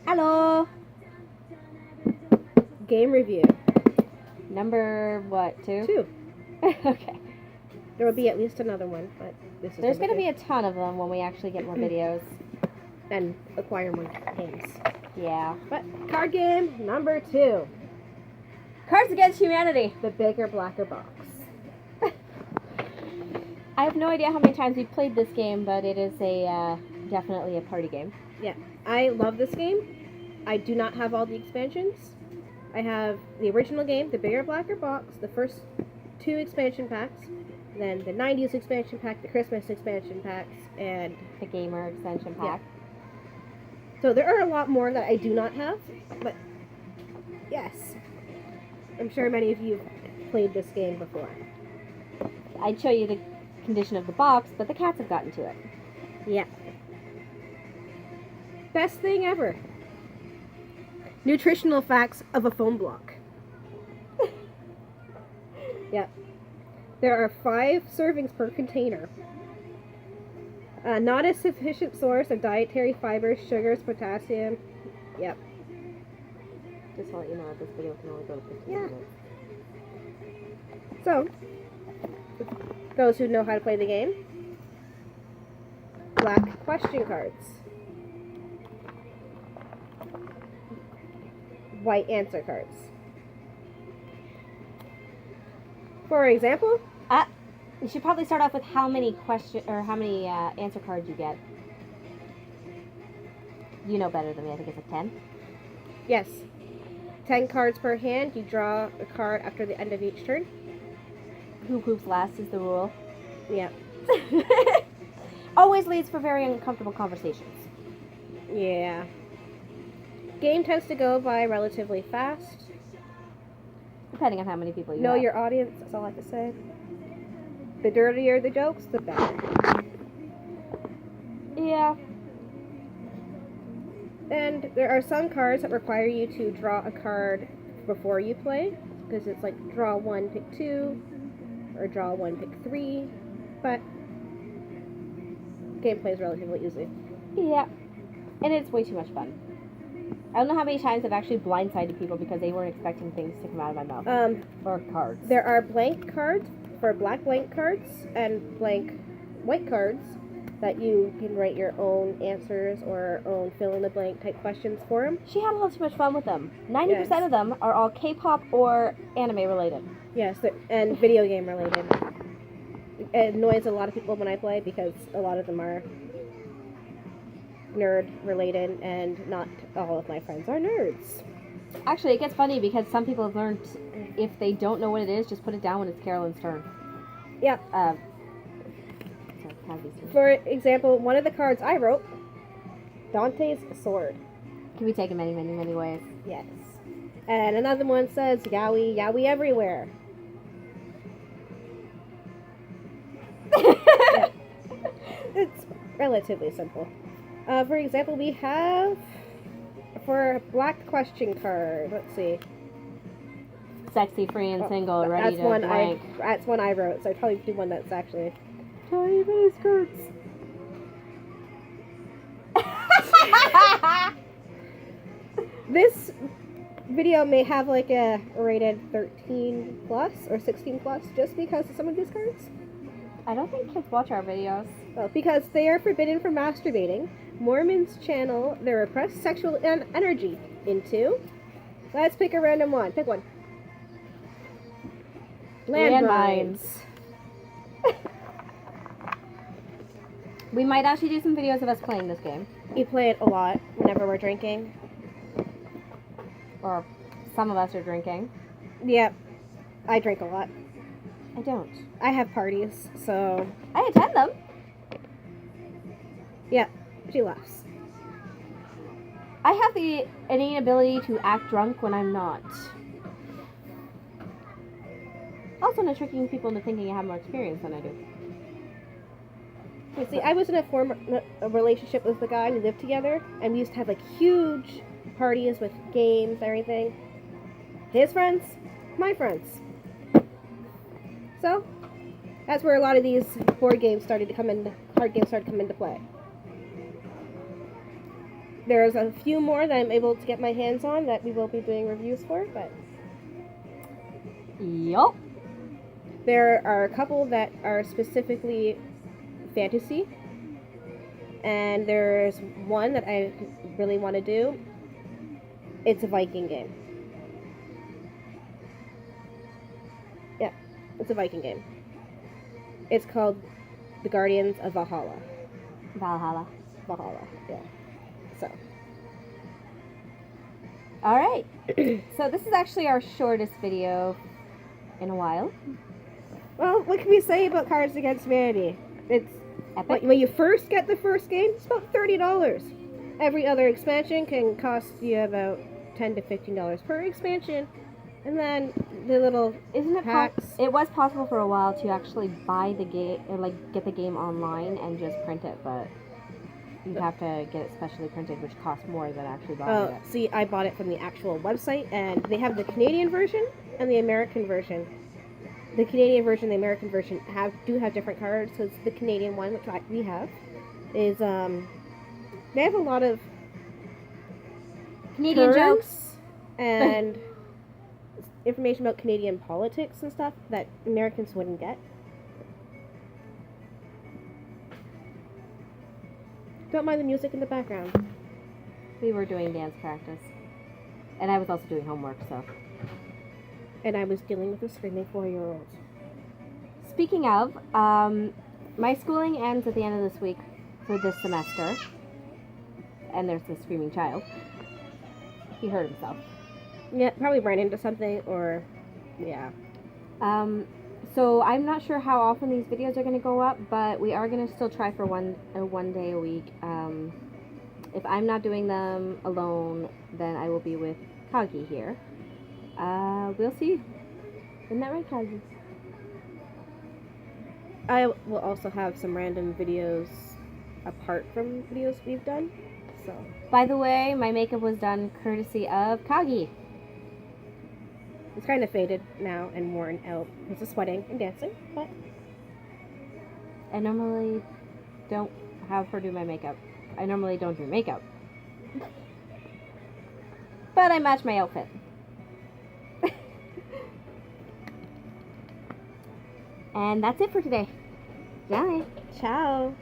Hello. Game review. Number what? 2? 2. Okay. There will be at least another one, but this is There's going to be a ton of them when we actually get more videos. and acquire more games. Yeah. But card game number 2. Cards Against Humanity. The bigger, blacker box. I have no idea how many times we've played this game, but it is definitely a party game. Yeah, I love this game. I do not have all the expansions. I have the original game, the bigger, blacker box, the first 2 expansion packs, then the 90s expansion pack, the Christmas expansion packs, and the Gamer extension pack. Yeah. So there are a lot more that I do not have, but yes, I'm sure many of you have played this game before. I'd show you the condition of the box, but the cats have gotten to it. Yeah. Best thing ever. Nutritional facts of a foam block. Yeah. There are 5 servings per container. Not a sufficient source of dietary fibers, sugars, potassium. Yep. Just to let you know that this video can only go to 15 minutes. So, those who know how to play the game. Black question cards. White answer cards. For example, you should probably start off with how many answer cards you get. You know better than me. I think it's like 10. Yes. 10 cards per hand. You draw a card after the end of each turn. Who poops last is the rule. Yeah. Always leads for very uncomfortable conversations. Yeah. Game tends to go by relatively fast. Depending on how many people you know have. your audience, that's all I have to say. The dirtier the jokes, the better. Yeah. And there are some cards that require you to draw a card before you play. Because it's like draw 1, pick 2. Or draw 1, pick 3. But gameplay is relatively easy. Yeah. And it's way too much fun. I don't know how many times I've actually blindsided people because they weren't expecting things to come out of my mouth. Or cards. There are blank cards for black blank cards and blank white cards that you can write your own answers or own fill-in-the-blank type questions for them. She had a little too much fun with them. 90% of them are all K-pop or anime related. Yes, and video game related. It annoys a lot of people when I play because a lot of them are nerd related, and not all of my friends are nerds. Actually, it gets funny because some people have learned if they don't know what it is, just put it down when it's Carolyn's turn. Yeah. Sorry, for example, one of the cards I wrote, Dante's sword. Can be taken many, many, many ways. Yes. And another one says, Yowie, Yowie everywhere. Yeah. It's relatively simple. For example, we have, for a black question card, let's see. Sexy, free, and single, ready to blank. That's one I wrote, so I'd probably do one that's actually tiny mini skirts. This video may have like a rated 13 plus or 16 plus just because of some of these cards. I don't think kids watch our videos. Well, because they are forbidden from masturbating. Mormons channel their repressed sexual energy into. Let's pick a random one. Pick one. Landmines. We might actually do some videos of us playing this game. We play it a lot whenever we're drinking. Or some of us are drinking. Yep. I drink a lot. I don't. I have parties, so... I attend them. Yeah, she laughs. I have the innate ability to act drunk when I'm not. Also not tricking people into thinking I have more experience than I do. You see, I was in a relationship with a guy. We lived together, and we used to have like huge parties with games, everything. His friends, my friends. So, that's where a lot of these board games started to come in, card games started to come into play. There's a few more that I'm able to get my hands on that we will be doing reviews for, but Yup. there are a couple that are specifically fantasy, and there's one that I really want to do. It's a Viking game. Yeah, it's a Viking game. It's called The Guardians of Valhalla. Valhalla. Valhalla, yeah. So, All right. So this is actually our shortest video in a while. well, what can we say about Cards Against Humanity? It's Epic. when you first get the first game, it's about $30. Every other expansion can cost you about $10 to $15 per expansion, and then the little Isn't it packs. It was possible for a while to actually buy the game or like get the game online and just print it, but you'd have to get it specially printed, which costs more than actually buying it. See, I bought it from the actual website, and they have the Canadian version and the American version. The Canadian version, the American version do have different cards. So it's the Canadian one, which we have, is they have a lot of Canadian terms jokes. and information about Canadian politics and stuff that Americans wouldn't get. Don't mind the music in the background. We were doing dance practice, and I was also doing homework. So, And I was dealing with a screaming 4-year-old. speaking of, my schooling ends at the end of this week for this semester, and there's this screaming child. He hurt himself. Yeah, probably ran into something or, yeah. So I'm not sure how often these videos are going to go up, but we are going to still try for one day a week. If I'm not doing them alone, then I will be with Kaggi here. We'll see. Isn't that right, Kaggi? I will also have some random videos apart from videos we've done. So, By the way, my makeup was done courtesy of Kaggi. it's kind of faded now and worn out because of sweating and dancing, but I normally don't have her do my makeup. I normally don't do makeup. But I match my outfit. And that's it for today. Bye. ciao.